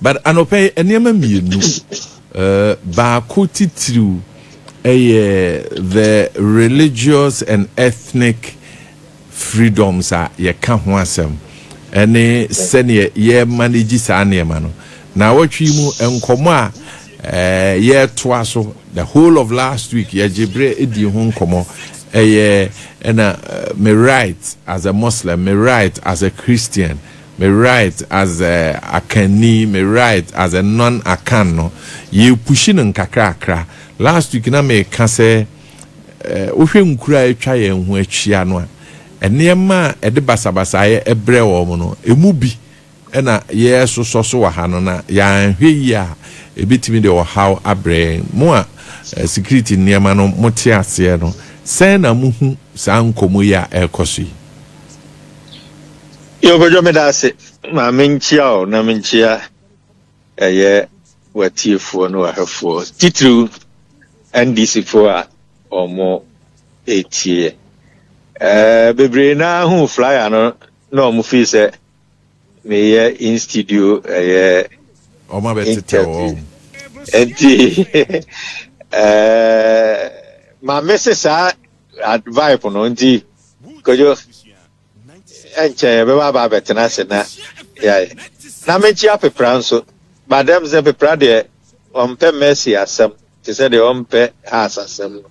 but anope enema mienu baako titiriu the religious and ethnic freedoms are ye ka ho asem ene sene ye manage sa neema no na watwi mu enkomo a ye toa so the whole of last week ye jebre edi ho nkomo me right as a Muslim, me right as a Christian, me right as a Akani, me right as a non-Akano. You pushing in kakra. Last week na me can say uhwe nkura etwa ye ho achia no enema ede basabasa ye ebre wo mo no emubi na ye so wa ha no na ya hwe ya ebitimi de wo how abre mo a security nema no mote ase no sena muhu sankomo ya ekosi yo gojo me da se ma menchia o na menchia eye watiefo no ahafo titru NDC for omo etie bebre na hu flyer no mo fi se me ye in studio oma betete o enti ma message advice no nti kojo enche be ba betena se na ya na mechi apepra nso madam ze pepra de ompe mercy asem they said they ompe has asem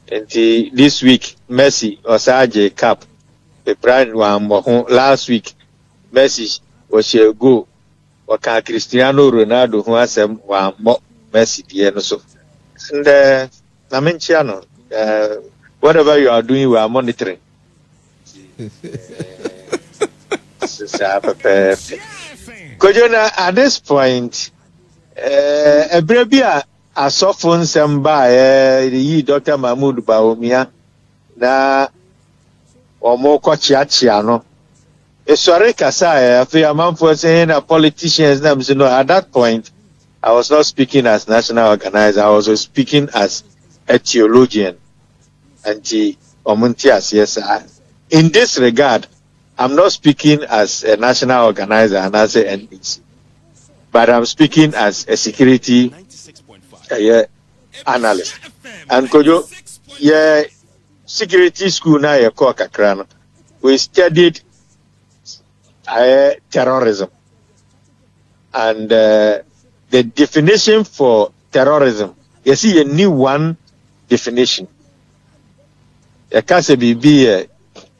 enti this week mercy osaje cap pepra wa mbo last week mercy was go waka Cristiano Ronaldo who asem wa mbo mercy die no so and na mechi ano whatever you are doing, we are monitoring. Kojona, at this point, a brebia a softphone samba, Dr. Mahmoud Baumia, na or more cochiachiano. A sorry, Kasai, if you are man for saying a politician's name, you know, at that point, I was not speaking as national organizer, I was speaking as a theologian. Anti Omuntias, yes. In this regard, I'm not speaking as a national organizer and as an NDC, but I'm speaking as a security analyst. And Kojo, security school na ye ko kakra no. We studied terrorism, and the definition for terrorism. You see a new one definition. A case be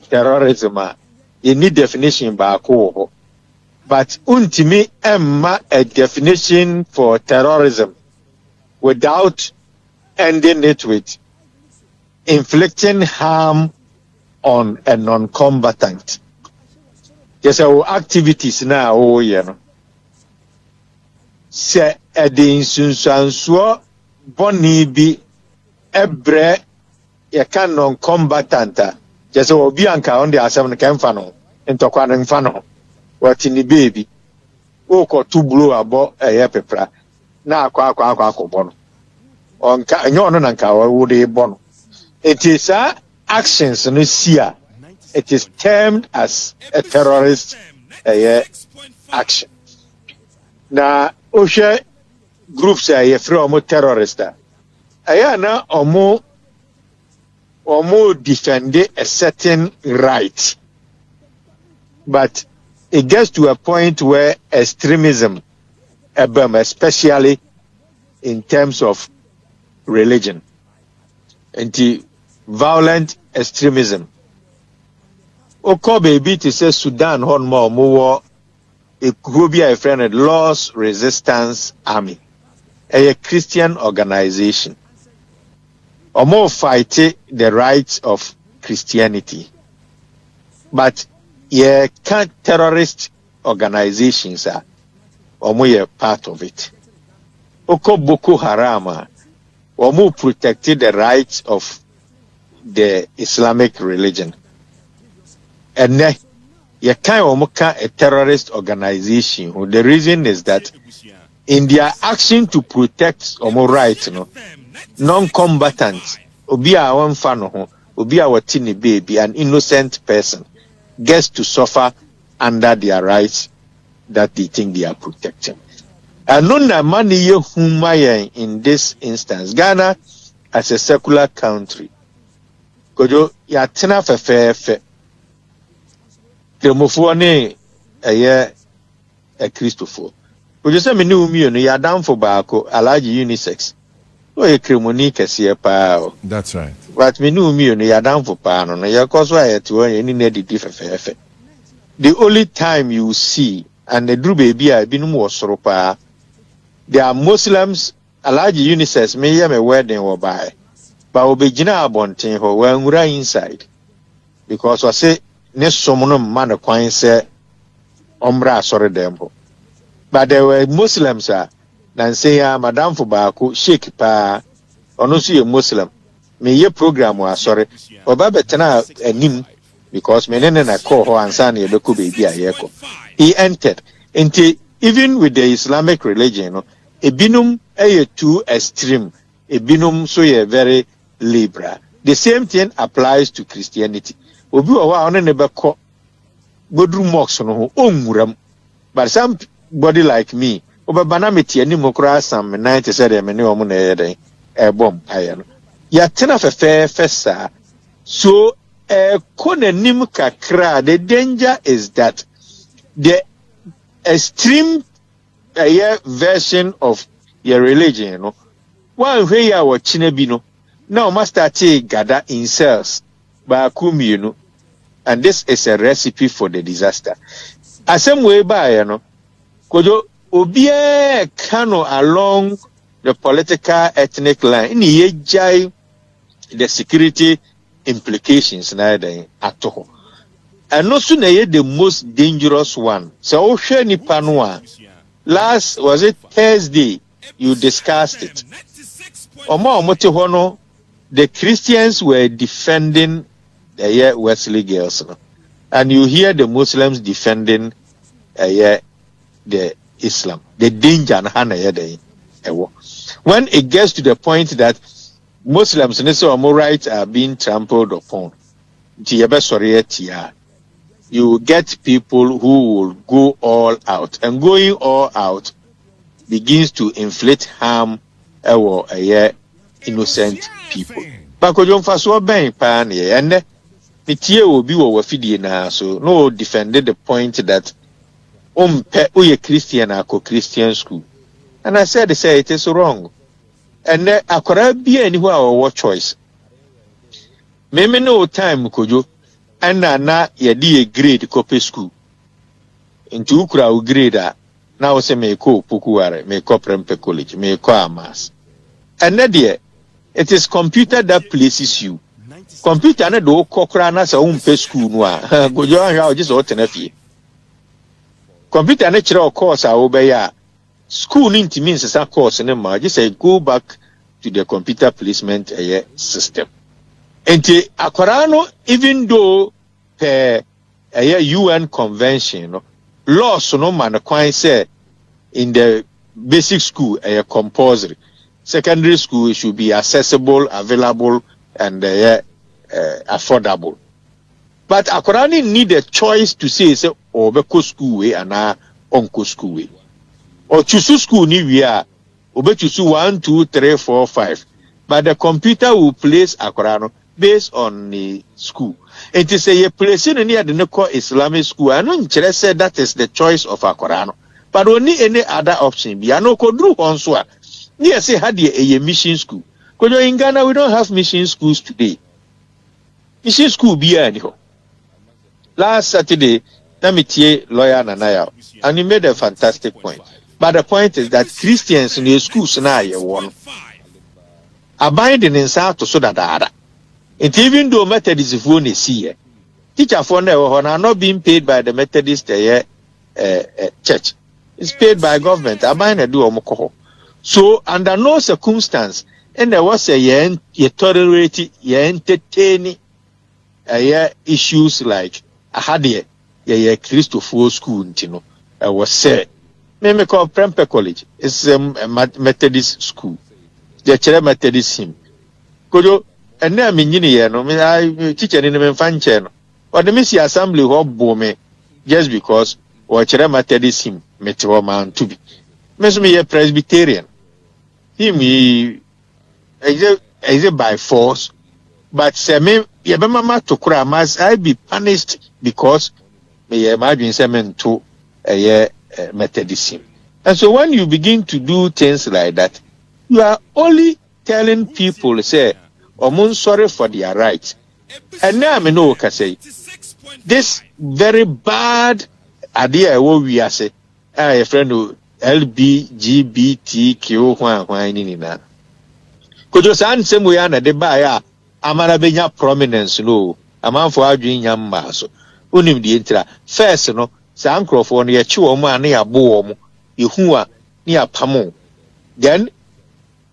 terrorism, you need definition by ko. But untimi emma a definition for terrorism without ending it with inflicting harm on a non-combatant. Yes, our activities now, you know. Se edin sunsansuo boni bi ebre ye can non-combatant. Just obi anka on the asem kan fa no ntokwa no mfa no what ni baby o ko tu blow abo pepra na akwa bo no onka enyo no nanka wo de bo no it is actions no sia it is termed as a terrorist action na o she groups from terrorist na omo defend a certain right, but it gets to a point where extremism, especially in terms of religion, anti-violent extremism. Oko baby to say Sudan hon more it could be a friend Lost Resistance Army, a Christian organization. Or more fight the rights of Christianity. But can't terrorist organizations are or more part of it. Oko Boko Haram or more protected the rights of the Islamic religion. And you can't a terrorist organization. The reason is that in their action to protect or rights, non-combatants, obi a one fan ho, obi a watini baby, an innocent person gets to suffer under their rights that they think they are protecting. And no na money ye humayen in this instance. Ghana as a secular country. Kojo ya tena fe. Kremofo ne eye a Christopher. Kojo se me ni umi no ya danfo baako alaji unisex. O ye kremoni kese pa. That's right. But me ni umi no ya danfo pa no ya koso ayeti won ye ni na didi fe. The only time you see and the drew baby a binum wasoro pa. There are Muslims alaji unisex me ye me wedding wo buy. But obejina abonten ho wanwura inside because I say ne somono man kwan say omra asore dem ho. But there were Muslims nan say ya madam for baako sheik pa ono so ye Muslim me ye program wa asore oba betena anim because me nene na call ho ansa na ye beko baby a ye ko. He entered into even with the Islamic religion ebinum too extreme, ebinum so ye very liberal. The same thing applies to Christianity. Obi wa one never ko bodru mox no onwuram. But somebody like me, obabana meti ani mokra sam 90 said me ne omo na yeden bom aye no. Ya tena fe sa. So konanim kakra, the danger is that the extreme version of your religion, you know, one way ya wa chine no. Now, master gather in cells by you know, and this is a recipe for the disaster. As some way by, you know, kojo obie kano along the political ethnic line in the security implications neither at all. And also the most dangerous one. So ni panwa. Last was it Thursday you discussed it. Omo omote hono. The Christians were defending the Wesley girls, no? And you hear the Muslims defending the Islam. The danger when it gets to the point that Muslims and so rights are being trampled upon, you get people who will go all out, and going all out begins to inflict harm innocent people. Bakojo mfaso ben pa na ye ene metie obi wo wafidie na so no defended the point that oye Christian ako Christian school. And I said it is wrong. And akora bia ni ho a wo choice. Me no time kojo na ye di a grade copy school. Into ukura u grade na wo se me ko pokuware me ko prempe college me ko amas. And there it is computer that places you. Computer na do kokra na sa umpe school no a gojo anhwa o just o tenafie. Computer na kire o course a obeya school ni ntimi nsesa course ne ma just say go back to the computer placement system. Enti akwara no even though UN convention no laws no man kwan say in the basic school compulsory. Secondary school should be accessible, available, and affordable. But Akorani need a choice to say, Obeko school way and Onko school way. Or choose school ni we are Obe choose 1, 2, 3, 4, 5. But the computer will place Akorano based on the school. It is a place in the Neko Islamic school. I know said that is the choice of Akorano. But only any other option. Be no kodru onswa. Yes, they had a mission school. Because in Ghana, we don't have mission schools today. Mission school be anyhow. Last Saturday, Namitie lawyer Nanaya, and he made a fantastic point. But the point is that Christians in the schools now one abiding in South to so that and even though Methodist phone is here, teacher for now are not being paid by the Methodist church. It's paid by government. Abiding do omoko. So under no circumstance, and there was a tolerate entertaining issues like I had a Christopher school, you know, I was said. Me call Prempe College. It's a Methodist school. The chair Methodist him. Kojo, and then I teach an in fan channel. Or the Missy Assembly hop bome just because or chair Methodist him, Metro man to be. me a Presbyterian. Him is by force, but say me mama to cry must I be punished because me imagine semen to a Methodism. And so when you begin to do things like that, you are only telling people say, "Omun sorry for their rights." And now I know can say this very bad idea what we are say. A friend who LBGBTQ ni na. Kojo san same way na de ba ya amana benya prominence no. Amanfo adwin nyamma so. Onim die ntira. First no, sa ankrofo no ye chi wo mu ana ya bo wo mu. Yehu a ni apamo. Then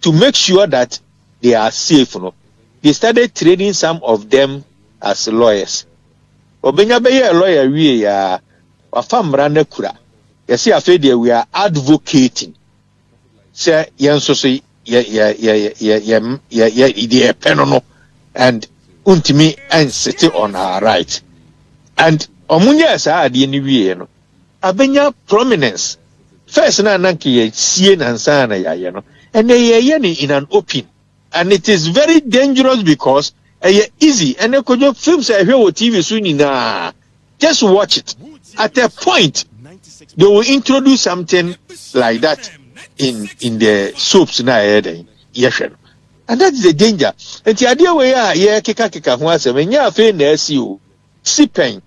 to make sure that they are safe no, they started training some of them as lawyers. Obenya be a lawyer wie ya wafamra na kura. You see, I feel that we are advocating. Say, so penono and untimi and sitting on our right. And omunya sa adi ni wie no. Abenya prominence. First na nanki ye sie na sana ya no. And ye in an open. And it is very dangerous because easy. And kojo films I hear on TV soon na. Just watch it. At a point they will introduce something like that in the soaps na yes, and that's the danger. And the idea we are keka ho asem nya afi na asi o sipen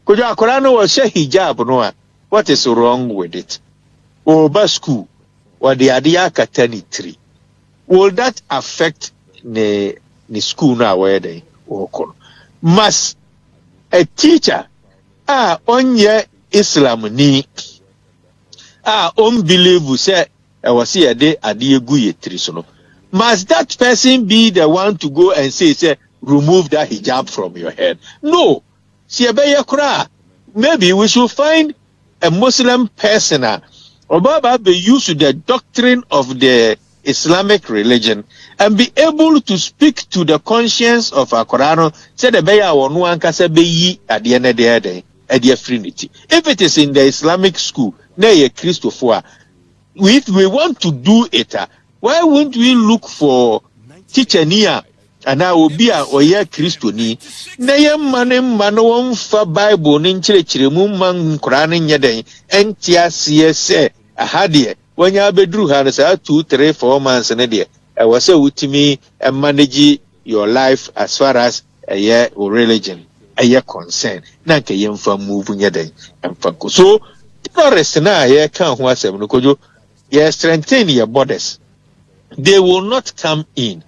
kojo akora no was share hijab no. What is wrong with it? Over school or the idea katani will that affect the school now where they work? Must a teacher onye Islam ni unbelievable say I was here de ade egu ye tiri so no. Must that person be the one to go and say remove that hijab from your head? No. Maybe we should find a Muslim person or be used to the doctrine of the Islamic religion and be able to speak to the conscience of our Quran. Say the beya wonu ankasa be yi at the end of the day. Trinity. If it is in the Islamic school, if we want to do it, why won't we look for teacher near and I will be a oya Christoni? Nayam manem manowam fa Bible ninchire mumman Quran yade and tia say a hadie when you be Brouhaha say 2, 3, 4 months and a day. I was say with me and manage your life as far as a year or religion. A concern na ke yemfa move nyeden emfa ko so terrorists na ye kan ho asem no kojo ye strengthen your borders. They will not come in,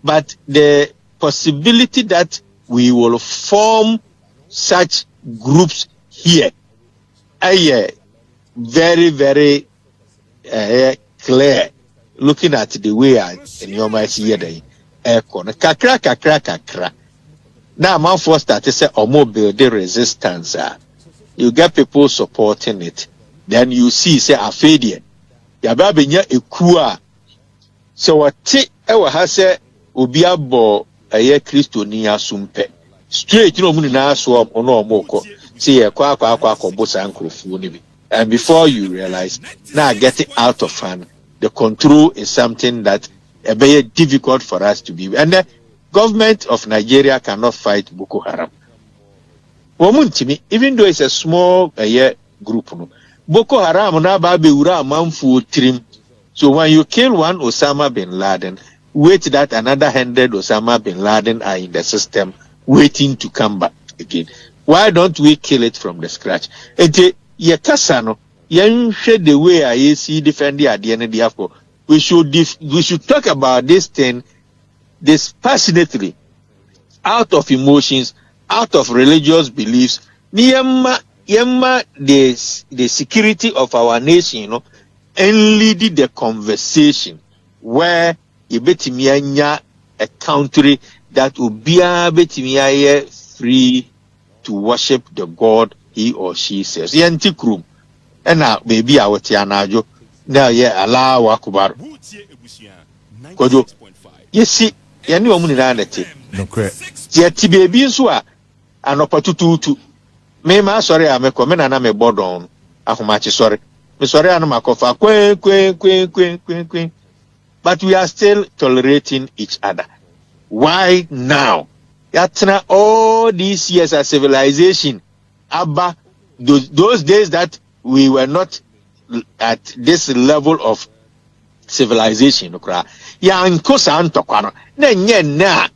but the possibility that we will form such groups here very very clear looking at the way in your mind here dey kakra. Now, man first start to say, build the resistance. You get people supporting it. Then you see, say, a failure. Yababinya ekua. So what ewa hase ubiabo aye Kristo ni asumpe. Straight, muni na aswam ono omoko. See, kwa bosa ankrofo ni bi. And before you realize, now get it out of hand. The control is something that very difficult for us to be. And the government of Nigeria cannot fight Boko Haram. Even though it's a small group, Boko Haram na ba be ura manfu trim. So when you kill one Osama bin Laden, wait that another 100 Osama bin Laden are in the system waiting to come back again. Why don't we kill it from the scratch? Ete ye kasano yenhwe the way I see defend the end of the we should talk about this thing dispassionately, out of emotions, out of religious beliefs. The security of our nation, and lead the conversation where you betimianya a country that will be free to worship the God he or she says. Yantikrum. And now baby our tianajo. Now Allah Akbar. Kojo. Yes, see, yani omuni na nete. No cre. Ti baby nso a anopa tututu. Me ma sorry ameko me na me bodon. Ahomachi sorry. Sorry, Makofa, but we are still tolerating each other. Why now? Yatna all these years of civilization, Abba, those days that we were not at this level of civilization, ya nkosa antokwano na nye na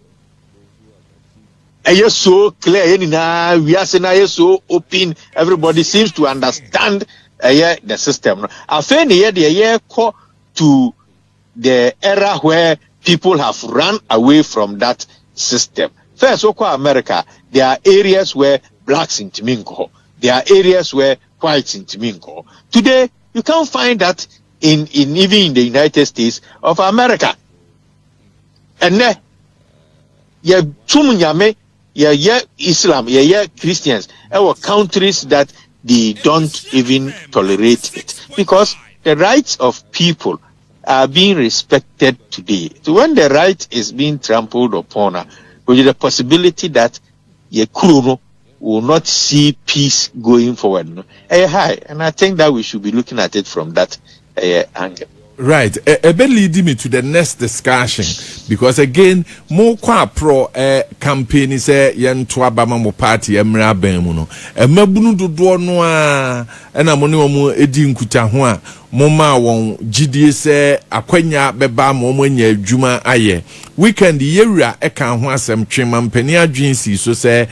aye so clear na we are saying so open, everybody seems to understand the system. Afen ye call to the era where people have run away from that system. First, America, there are areas where blacks in Timinko, there are areas where whites in Timinko. Today, you can't find that in even in the United States of America. And then, Islam, Christians, our countries that they don't even tolerate it, because the rights of people are being respected today. So when the right is being trampled upon, there is a possibility that Yekuno will not see peace going forward. High, and I think that we should be looking at it from that angle. Right. Lead me to the next discussion, because again, more pro campaign is yen to Abama party emra bemuno. Mabunu do noa and amoni omo edin kutahua moma won GDA se akwanya beba momanya adwuma aye. Weekend yewura eka ho asem twema mpani adwensi so se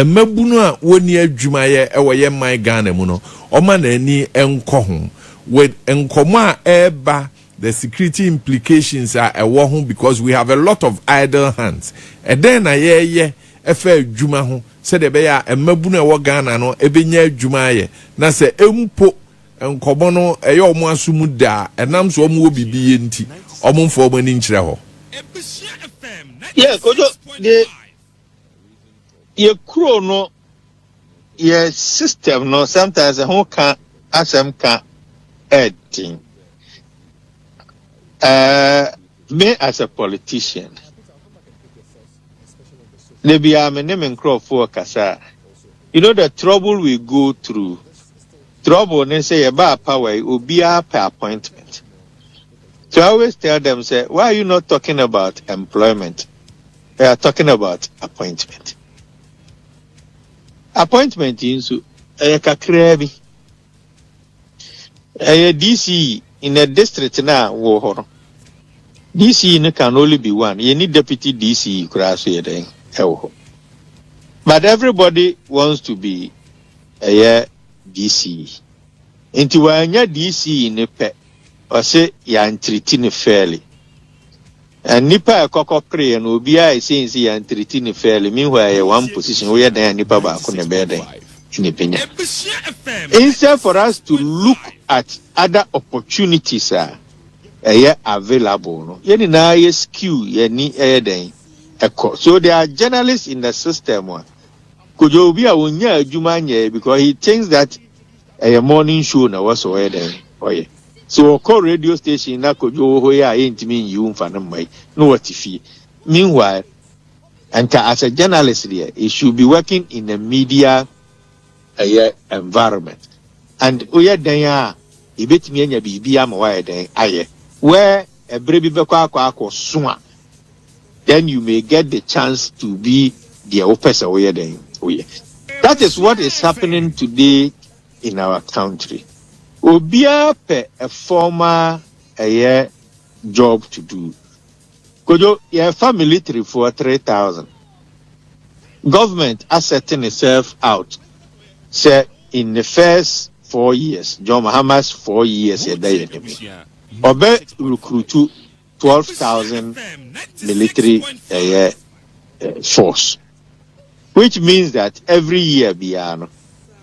mabunu a woni adwuma ye ewo ye man Ghana mu no oma na ani enko ho with nkoma eba the security implications are a war because we have a lot of idle hands. And then a efe juma ho said the beya a mabuna wa Ghana no ebenya juma ye na se empo nkomo no eyo omo asumu da enam so omo bibi enti omo fo omo ni nkyere ho. Yeah, kojo the ye kro no ye system no sometimes a whole can asem can editing. Me as a politician, maybe I'm a name and crop for Kasa. You know the trouble we go through. Trouble, they say about power will be per appointment. So I always tell them, say, why are you not talking about employment? They are talking about appointment. Appointment is a kakrebi. A DC in a district now, war. DC can only be one. You need deputy DC crash here. But everybody wants to be a DC. Into when you're DC in a pet, or say you're treating fairly. And Nipa a cock pray and Obia is saying you're treating fairly. Meanwhile, one position where they are Nipa back on the bed in opinion. Instead for us to look at other opportunities available, no? Yeni na SQ yeni eden. So there are journalists in the system. Kojo bi a wonya adwuma nye because he thinks that a morning show na was eden. Oye. So call radio station na kojo ho ya intimi you mfa na mai. No what if. Meanwhile, and as a journalist there, he should be working in a media environment. And oya den ya ibetimi anya bibia ma wa den aye. Where a baby swa, then you may get the chance to be the officer. That is what is happening today in our country. Obia pe a former job to do. Kojo ye military for 3,000. Government asserting itself out. Say in the first 4 years, John Mahama's 4 years a day. Obe recruit 12,000 military force, which means that every year Biano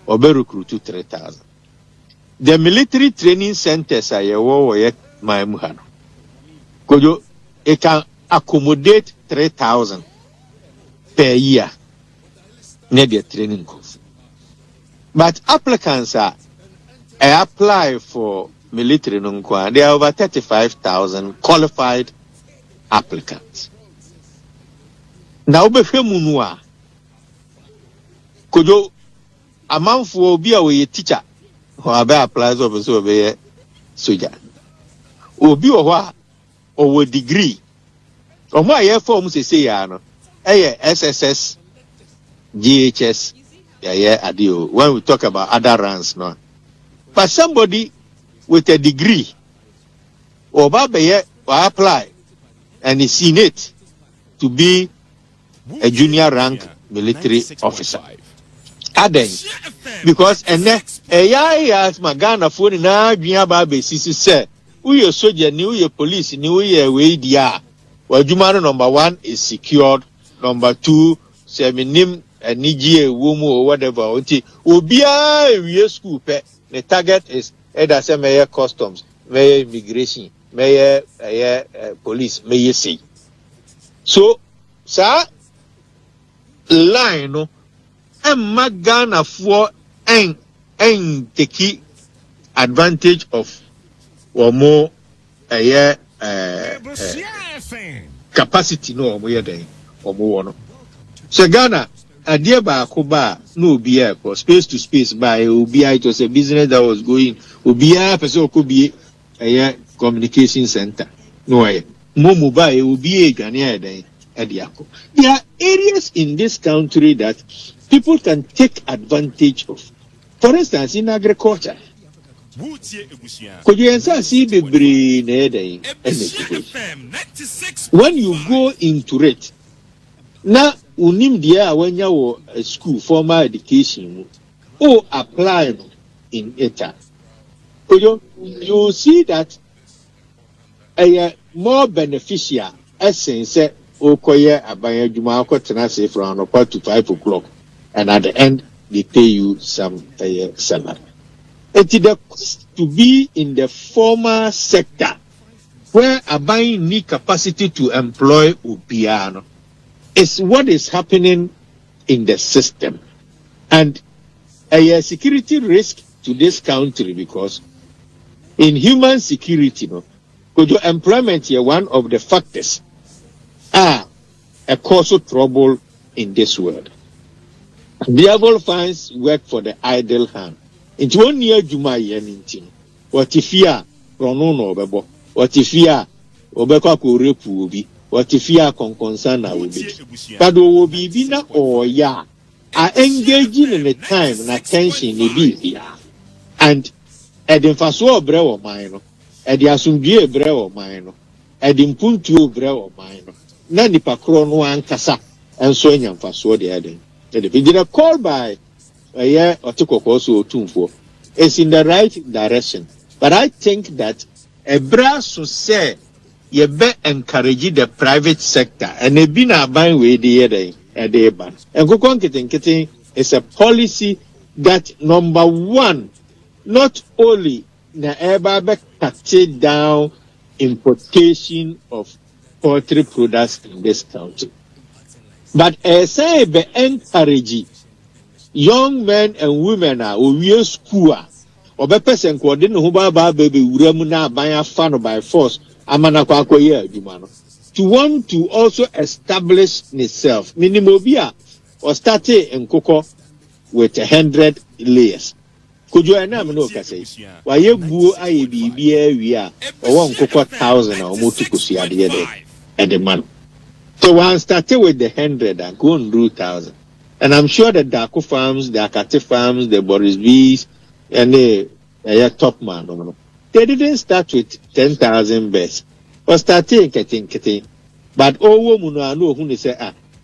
Obe recruit 3,000. The military training centers are my muhano. Kojo it can accommodate 3,000 per year. Need their training course. But applicants are apply for military nunkwa. There are over 35,000 qualified applicants. Now, Kojo, a month will be a teacher. Abe applies officer obey soldier. Obi owa or degree. Or my forms say no. SSS, GHS, adio. When we talk about other ranks, no. But somebody with a degree or babe or apply and is in it to be a junior rank military officer. Aden, because as my Ghana phone na adwin ba be sisi say we soldier ni we police ni we we dia wadwuma number 1 is secured, number 2 say minim anigi ewo mu or whatever unti obia we school pe the target is either say mayor customs, mayor immigration, mayor police, mayor say so sir line no Ghana for and take advantage of or more capacity no more day or more. So Ghana a dear Bakoba no be space to space by Ubia. It was a business that was going Ubia person could be a communication center. No way. Momo by Ubia Ghanaian day at Yako. There are areas in this country that people can take advantage of. For instance, in agriculture. Could you see the brain? When you go into it, now unim dia when you school formal education, or apply in it. You see that a more beneficial essence okoye abaya juma akotena say from 4 to 5 o'clock. And at the end, they pay you some salary. It is the cost to be in the formal sector where a buying need capacity to employ Upiano. It's what is happening in the system. And a security risk to this country because in human security, employment here one of the factors are a cause of trouble in this world. Devil finds work for the idle hand. Into 1 year, Juma Yenintin. What if ya, Ronono Bebo? What if ya, Obeka Kurepu be? What if ya concern will be? But will be bina or ya are engaging in the time and attention in the and Edin Faso Brew Mino, Edi Asumbi Brew Mino, Edin Puntu Brew Mino, Nani Pacrono and Casa, and Soyan Faso the Edin. If you did a call by a year or took also 2 it's in the right direction. But I think that a brass to say you be encourage the private sector and a been a buying way the day ban. And go on getting is a policy that number 1, not only na eba cut down importation of poultry products in this country. But as I be encourage young men and women who wear school or be person coordinating who ba baby uremuna by fan by force amana kwa koye adumano to want to also establish itself minimobia or start in cocoa with 100 layers. Could you know no say why you go IBB we are or 1,000 or more to kusia the man. So one started with the 100 and go and do 1,000. And I'm sure the Daco farms, the Akate farms, the Boris B's, and the top man. They didn't start with 10,000 beds. Or starting getting. But all women know who they say,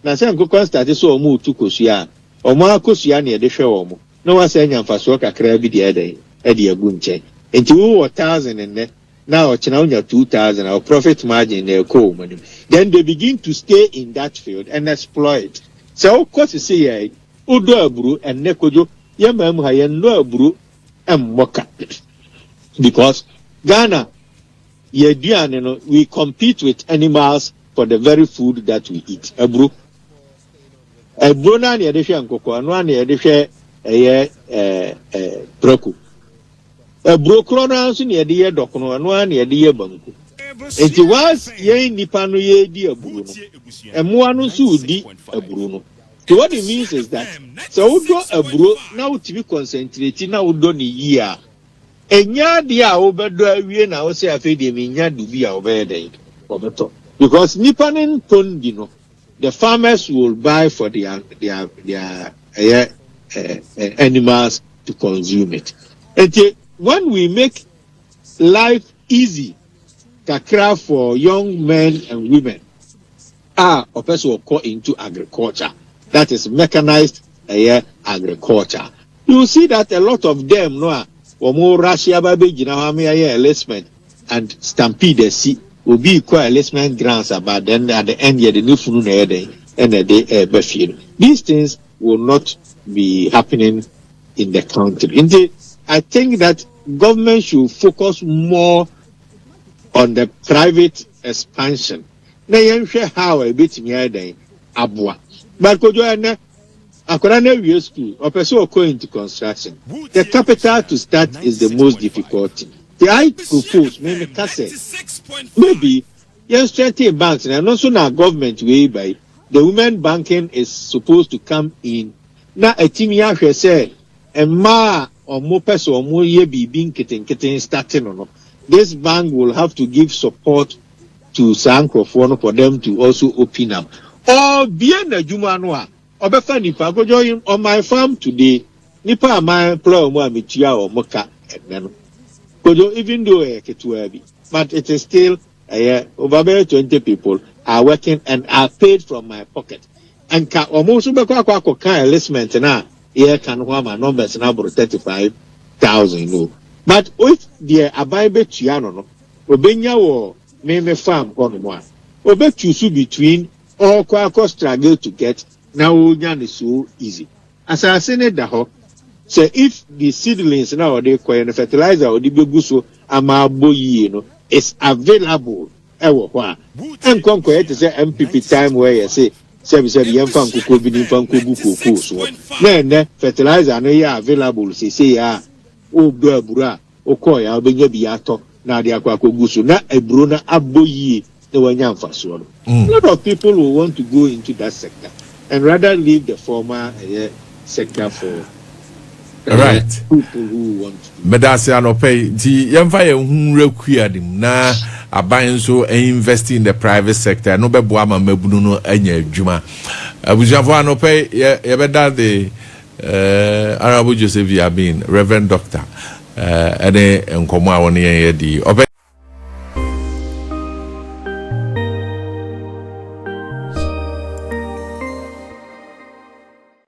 now say go started so move to Kosia. Or more Kosia near the show. No one saying I'm for soka crabby the other day, Eddie Gunche. And 2,000 and then. Now, 2,000, our profit margin, their coal money. Then they begin to stay in that field and exploit. So, of course, you see, Udo Bru and Nekojo, Yamam Hayan no Bru and Moka. Because Ghana, we compete with animals for the very food that we eat. A Bru. A Bruna near the Shan Coco, and one near the share a Broku. A brokronas near the Docono and 1 near the Banku. It was ye Nipano ye dear Bruno. And Moanu Sudi a Bruno. So what it means is that so we do a bro now to be concentrating now we don't year. Enya dia obedo awie na wo say afedi me nya dubi a obede obeto because nipanin ton the farmers will buy for their animals to consume it. And when we make life easy kakra for young men and women a person will go into agriculture, that is mechanized agriculture, you see that a lot of them more Russia baby enlistment and stampede the sea will be quite enlistment grants about then at the end the new funu and the these things will not be happening in the country. Indeed, I think that government should focus more on the private expansion. Na yenhwe how a bit me abua. But could you Akorana school or person go into construction. The capital to start is the most difficult thing. The I propose maybe yes, 20 banks and also now government way by the women banking is supposed to come in. Now a team here say a ma or more person or more ye be being kitten starting or no. This bank will have to give support to Sankrofon for them to also open up. Or bien a Jumanwa. Obefa nipa go join on my farm today. Nipa my plow mo amitua or moka enno. Kojo even though but it is still over 20 people are working and are paid from my pocket. And ka almost kwa enlistment na here can my numbers now 35,000 But if the abibe tuano no obenya wo me farm kono mo a obetusu between all kwa struggle to get. Now is so easy. As I said that say if the seedlings now they the fertilizer or the beguso amaboyi is available and conquer to say MPP time where you say young fan kuku bini fan kuku so then fertilizer no ya available say o bura o koya obenya biato na de akwa koguso na ebro na aboyi na wanya mfaso. A lot of people will want to go into that sector and rather leave the former sector for people who want to. Medasi anope di yemfa ye hunre kuadim na aban so invest in the private sector no bebo ama mabunu no anya adwuma. Abujafo anope ye beda the Honorable Joseph Yamin, Reverend Doctor ene nkomo a woni ye di